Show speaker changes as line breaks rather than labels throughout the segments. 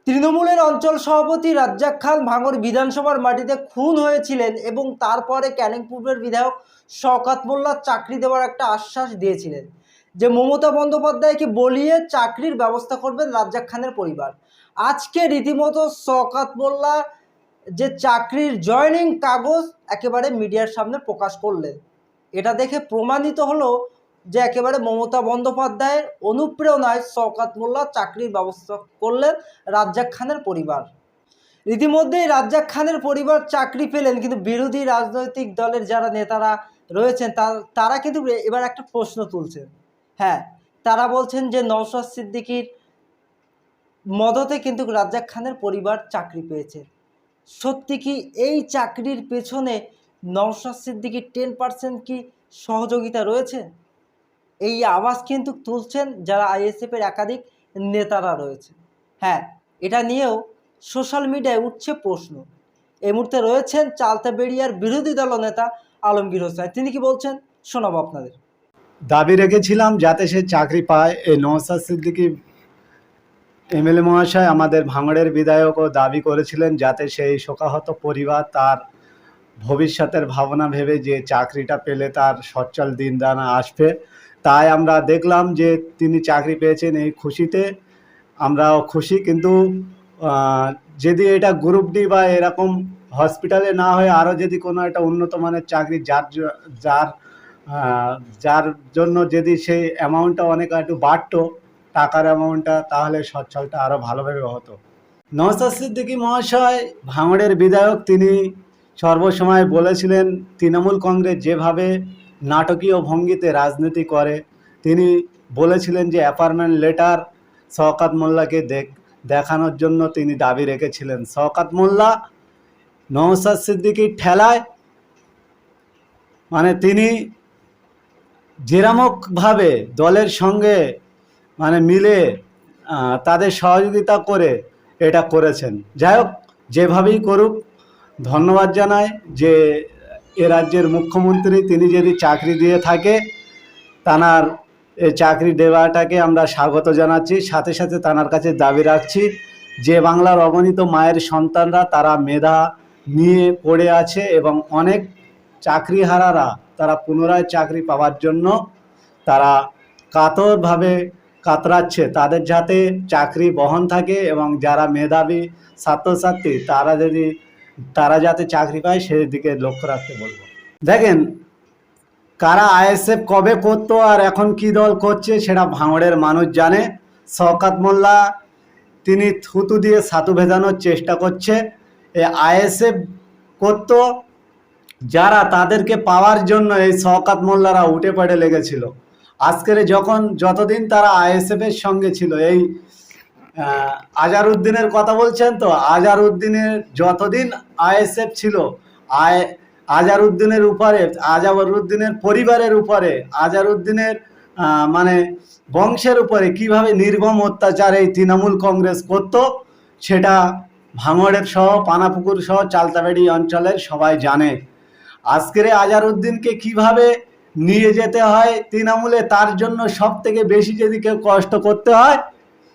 তৃণমূলের অঞ্চল সভাপতি রাজ্জাক খান ভাঙড় বিধানসভার মাটিতে খুন হয়েছিলেন এবং তারপরে ক্যানিং পূর্বের বিধায়ক শওকত মোল্লা চাকরি দেওয়ার একটা আশ্বাস দিয়েছিলেন যে মমতা বন্দ্যোপাধ্যায়কে বলিয়ে চাকরির ব্যবস্থা করবেন রাজ্জাক খানের পরিবার। আজকে রীতিমতো শওকত মোল্লা যে চাকরির জয়েনিং কাগজ একেবারে মিডিয়ার সামনে প্রকাশ করলেন। এটা দেখে প্রমাণিত হলো যে একেবারে মমতা বন্দ্যোপাধ্যায়ের অনুপ্রেরণায় শওকত মোল্লা চাকরির ব্যবস্থা করলেন রাজ্জাক খানের পরিবার। ইতিমধ্যেই রাজ্জাক খানের পরিবার চাকরি পেলেন, কিন্তু বিরোধী রাজনৈতিক দলের যারা নেতারা রয়েছেন তারা কিন্তু এবার একটা প্রশ্ন তুলছেন। হ্যাঁ, তারা বলছেন যে নওশাদ সিদ্দিকীর মদতে কিন্তু রাজ্জাক খানের পরিবার চাকরি পেয়েছে। সত্যি কি এই চাকরির পেছনে নওশাদ সিদ্দিকীর 10% কি সহযোগিতা রয়েছে? এই আওয়াজ কিন্তু তুলছেন যারা আইএসএফের একাধিক নেতারা রয়েছে। হ্যাঁ, এটা নিয়েও সোশ্যাল মিডিয়ায় উঠছে প্রশ্ন। এই মুহূর্তে রয়েছেন চালতাবেড়িয়ার বিরোধী দলনেতা আলমগীর হোসেন। তিনি কি বলছেন শোনাবো আপনাদের।
দাবি রেখেছিলাম যাতে সে চাকরি পায়। এই নওশাদ সিদ্দিকী এমএলএ মহাশয় আমাদের ভাঙড়ের বিধায়কও দাবি করেছিলেন যাতে সেই শোকাহত পরিবার তার ভবিষ্যতের ভাবনা ভেবে যে চাকরিটা পেলে তার সচ্ছল দিনদান আসবে। তাই আমরা দেখলাম যে তিনি চাকরি পেয়েছেন, এই খুশিতে আমরাও খুশি। কিন্তু যদি এটা গ্রুপ ডি বা এরকম হসপিটালে না হয়ে আরও যদি কোনো একটা উন্নত মানের চাকরি যার যার জন্য যদি সেই অ্যামাউন্টটা অনেক একটু বাড়তো, টাকার অ্যামাউন্টটা, তাহলে সচ্ছলটা আরও ভালোভাবে হতো। নওশাদ সিদ্দিকী মহাশয় ভাঙড়ের বিধায়ক, তিনি সর্বসময় বলেছিলেন তৃণমূল কংগ্রেস যেভাবে নাটকীয় ভঙ্গিতে রাজনীতি করে, তিনি বলেছিলেন যে অ্যাপয়েন্টমেন্ট লেটার শওকত মোল্লাকে দেখানোর জন্য তিনি দাবি রেখেছিলেন। শওকত মোল্লা নওশাদ সিদ্দিকীর ঠেলায়, মানে তিনি যেরকমভাবে দলের সঙ্গে মিলে তাদের সহযোগিতা করে এটা করেছেন। যাই হোক, যেভাবেই করুক, ধন্যবাদ জানাই যে এ রাজ্যের মুখ্যমন্ত্রী তিনি যদি চাকরি দিয়ে থাকে, তানার এই চাকরি দেওয়াটাকে আমরা স্বাগত জানাচ্ছি। সাথে সাথে তানার কাছে দাবি রাখছি যে বাংলার অগণিত মায়ের সন্তানরা তারা মেধা নিয়ে পড়ে আছে এবং অনেক চাকরিহারারা তারা পুনরায় চাকরি পাওয়ার জন্য তারা কাতরভাবে কাতরাচ্ছে। তাদের যাতে চাকরি বহন থাকে এবং যারা মেধাবী ছাত্রছাত্রী তারা যাতে চাকরি পায় সেদিকে লক্ষ্য রাখতে বলবো। দেখেন, কারা আইএসএফ কবে করতো আর এখন কি দল করছে সেটা ভাঙড়ের মানুষ জানে। শওকত মোল্লা তিনি থুতু দিয়ে ছাতু ভেজানোর চেষ্টা করছে। এই আইএসএফ করতো যারা, তাদেরকে পাওয়ার জন্য এই শওকত মোল্লারা উঠে পড়ে লেগেছিল। আজকের যতদিন তারা আইএসএফের সঙ্গে ছিল, এই আজহারউদ্দিনের কথা বলছেন তো, আজহারউদ্দিনের যতদিন আইএসএফ ছিল, আজহারউদ্দিনের পরিবারের উপরে, আজহারউদ্দিনের বংশের উপরে কিভাবে নির্মম অত্যাচার এই তৃণমূল কংগ্রেস করত, সেটা ভাঙড়ের সহ পানাপুকুর সহ চালতাবেড়ি অঞ্চলের সবাই জানে। আজকের আজহারউদ্দিনকে কিভাবে নিয়ে যেতে হয় তৃণমূলে, তার জন্য সব থেকে বেশি যদি কেউ কষ্ট করতে হয়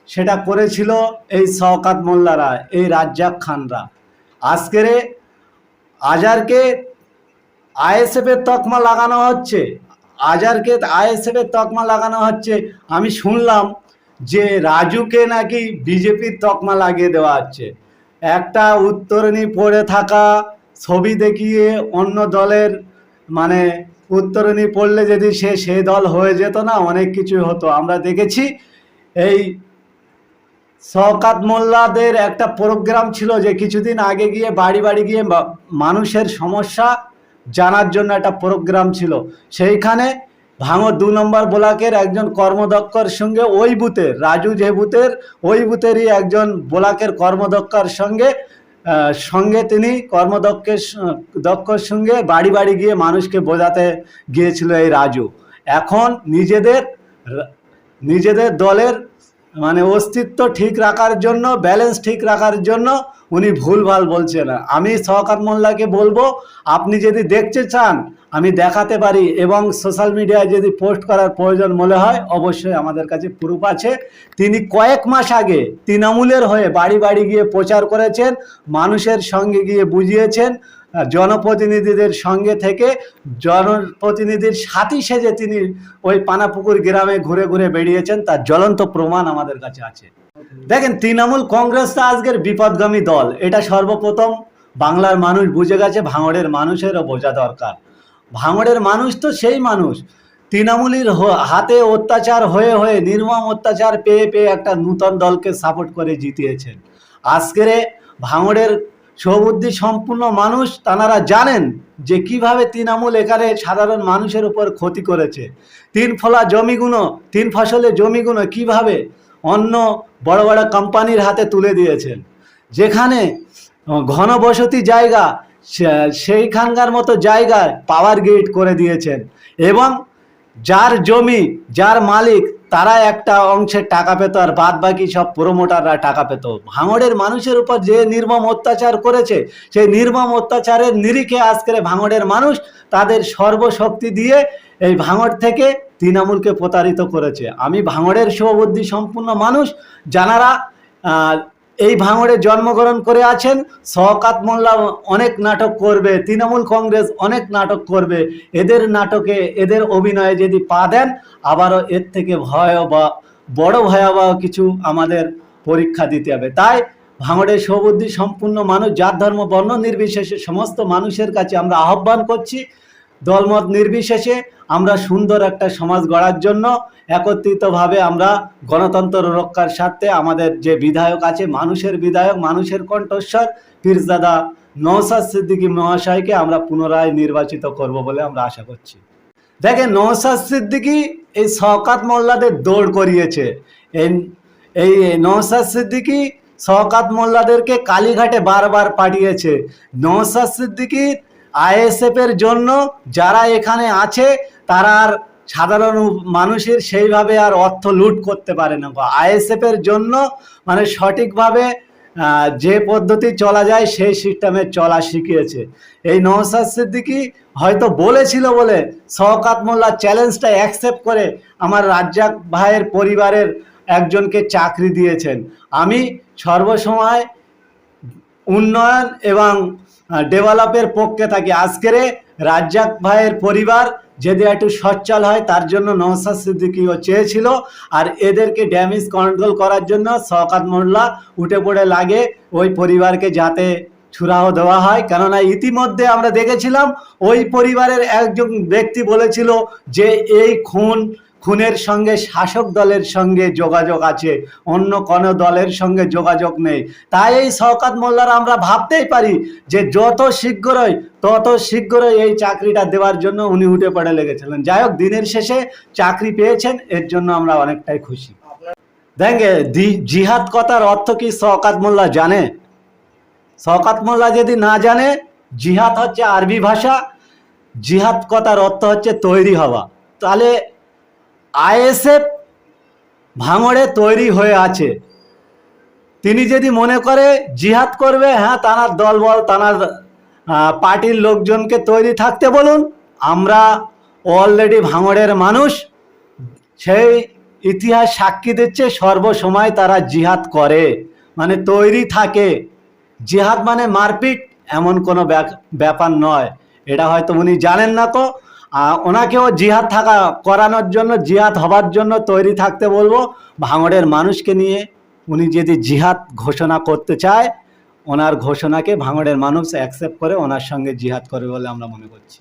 সেটা করেছিল এই শওকত মোল্লারা, এই রাজ্জাক খানরা। আজকের আজহারকে আইএসএফের তকমা লাগানো হচ্ছে, আইএসএফের তকমা লাগানো হচ্ছে। আমি শুনলাম যে রাজুকে নাকি বিজেপির তকমা লাগিয়ে দেওয়া হচ্ছে। একটা উত্তরণী পড়ে থাকা ছবি দেখিয়ে অন্য দলের উত্তরণী পড়লে যদি সে দল হয়ে যেত না, অনেক কিছু হতো। আমরা দেখেছি এই শওকত মোল্লাদের একটা প্রোগ্রাম ছিল যে কিছুদিন আগে গিয়ে বাড়ি বাড়ি গিয়ে মানুষের সমস্যা জানার জন্য একটা প্রোগ্রাম ছিল। সেইখানে ভাঙড় 2 নম্বর ব্লকের একজন কর্মদক্ষর সঙ্গে ওই বুথের, রাজু যে বুথের, ওই বুথেরই একজন ব্লকের কর্মদক্ষর সঙ্গে তিনি দক্ষর সঙ্গে বাড়ি বাড়ি গিয়ে মানুষকে বোঝাতে গিয়েছিল এই রাজু। এখন নিজেদের দলের মানে অস্তিত্ব ঠিক রাখার জন্য, ব্যালেন্স ঠিক রাখার জন্য উনি ভুলভাল বলছেন। আমি শওকত মোল্লাকে বলবো, আপনি যদি দেখতে চান আমি দেখাতে পারি, এবং সোশ্যাল মিডিয়ায় যদি পোস্ট করার প্রয়োজন মনে হয় অবশ্যই আমাদের কাছে প্রুফ আছে। তিনি কয়েক মাস আগে তৃণমূলের হয়ে বাড়ি বাড়ি গিয়ে প্রচার করেছেন, মানুষের সঙ্গে গিয়ে বুঝিয়েছেন, জনপ্রতিনিধিদের সঙ্গে থেকে জনপ্রতিনিধির সাথী সেজে তিনি ওই পানাপুকুর গ্রামে ঘুরে ঘুরে বেরিয়েছেন, তার জ্বলন্ত প্রমাণ আমাদের কাছে আছে। দেখেন, তৃণমূল কংগ্রেসটা আজকের বিপদগামী দল, এটা সর্বপ্রথম বাংলার মানুষ বুঝে গেছে, ভাঙড়ের মানুষেরও বোঝা দরকার। ভাঙড়ের মানুষ তো সেই মানুষ তৃণমূলের হাতে অত্যাচার হয়ে হয়ে, নির্মম অত্যাচার পেয়ে পেয়ে একটা নূতন দলকে সাপোর্ট করে জিতিয়েছেন। আজকের ভাঙড়ের সুবুদ্ধি সম্পূর্ণ মানুষ তারা জানেন যে কিভাবে তৃণমূল এখানে সাধারণ মানুষের উপর ক্ষতি করেছে। তিন ফসলের জমিগুলো কিভাবে অন্য বড় বড় কোম্পানির হাতে তুলে দিয়েছেন, যেখানে ঘনবসতি জায়গা সেইখানকার মতো জায়গায় পাওয়ার গ্রিড করে দিয়েছেন, এবং যার জমি যার মালিক তারা একটা অংশের টাকা পেত আর বাদ বাকি সব প্রমোটাররা টাকা পেত। ভাঙড়ের মানুষের উপর যে নির্মম অত্যাচার করেছে, সেই নির্মম অত্যাচারের নিরিখে আজকের ভাঙড়ের মানুষ তাদের সর্বশক্তি দিয়ে এই ভাঙড় থেকে তৃণমূলকে প্রতারিত করেছে। আমি ভাঙড়ের সুবুদ্ধি সম্পূর্ণ মানুষ, যারা এই ভাঙড়ে জন্মগ্রহণ করে আছেন। শওকত মোল্লা অনেক নাটক করবে, তৃণমূল কংগ্রেস অনেক নাটক করবে, এদের নাটকে এদের অভিনয়ে যদি পা দেন আবারও এর থেকে বড় ভয়াবহ কিছু আমাদের পরীক্ষা দিতে হবে। তাই ভাঙড়ের সুবুদ্ধি সম্পূর্ণ মানুষ, জাত ধর্ম বর্ণ নির্বিশেষে সমস্ত মানুষের কাছে আমরা আহ্বান করছি, দলমত নির্বিশেষে আমরা সুন্দর একটা সমাজ গড়ার জন্য একত্রিতভাবে আমরা গণতন্ত্র রক্ষার স্বার্থে আমাদের যে বিধায়ক আছে, মানুষের বিধায়ক, মানুষের কণ্ঠস্বর পীরজাদা নওশাদ সিদ্দিকী মহাশয়কে আমরা পুনরায় নির্বাচিত করব বলে আমরা আশা করছি। দেখেন, নওশাদ সিদ্দিকী এই শওকত মোল্লাদের দৌড় করিয়েছে। এই নওশাদ সিদ্দিকী শওকত মোল্লাদেরকে কালীঘাটে বারবার পাঠিয়েছে। নওশাদ সিদ্দিকীর আইএসএফ এর জন্য যারা এখানে আছে তারা আর সাধারণ মানুষের সেইভাবে আর অর্থ লুট করতে পারে না। আইএসএফ এর জন্য মানে সঠিকভাবে যে পদ্ধতি চলা যায় সেই সিস্টেমে চলা শিখিয়েছে। এই নওশাদ সিদ্দিকী হয়তো বলেছিল বলে শওকত মোল্লা চ্যালেঞ্জটা অ্যাকসেপ্ট করে আমার রাজ্জাক ভাইয়ের পরিবারের একজনকে চাকরি দিয়েছেন। আমি সর্বসময় উন্নয়ন এবং ডেভেলপের পক্ষে থাকি। আজকের রাজ্জাক ভাইয়ের পরিবার যদি একটু সচ্ছল হয় তার জন্য নওশাদ সিদ্দিকীও চেয়েছিল, আর এদেরকে ড্যামেজ কন্ট্রোল করার জন্য শওকত মোল্লা উঠে পড়ে লাগে ওই পরিবারকে যাতে ছুরাহ দেওয়া হয়। কেননা ইতিমধ্যে আমরা দেখেছিলাম ওই পরিবারের একজন ব্যক্তি বলেছিল যে এই খুনের সঙ্গে শাসক দলের সঙ্গে যোগাযোগ আছে, অন্য কোনো দলের সঙ্গে যোগাযোগ নেই। তাই এই শওকত মোল্লারা আমরা ভাবতেই পারি যে তত শীঘ্রই এই চাকরিটা দেওয়ার জন্য উনি উঠে পড়ে লেগেছিলেন। যাই হোক, দিনের শেষে চাকরি পেয়েছেন, এর জন্য আমরা অনেকটাই খুশি। দেখেন, জিহাদ কথার অর্থ কি শওকত মোল্লা জানে? শওকত মোল্লা যদি না জানে, জিহাদ হচ্ছে আরবি ভাষা, জিহাদ কথার অর্থ হচ্ছে তৈরি হওয়া। তাহলে আইএসএফ ভাঙড়ে তৈরি হয়ে আছে, তিনি যদি মনে করে জিহাদ করবে, হ্যাঁ, তানার দলবল তানার পার্টির লোকজনকে তৈরি থাকতে বলুন। আমরা অলরেডি ভাঙড়ের মানুষ সেই ইতিহাস সাক্ষী দিচ্ছে, সর্বসময় তারা জিহাদ করে, মানে তৈরি থাকে। জিহাদ মানে মারপিট এমন কোনো ব্যাপার নয়, এটা হয়তো উনি জানেন না। তো ওনাকেও জিহাদ করানোর জন্য, জিহাদ হবার জন্য তৈরি থাকতে বলবো। ভাঙড়ের মানুষকে নিয়ে উনি যদি জিহাদ ঘোষণা করতে চায়, ওনার ঘোষণাকে ভাঙড়ের মানুষ অ্যাকসেপ্ট করে ওনার সঙ্গে জিহাদ করবে বলে আমরা মনে করছি।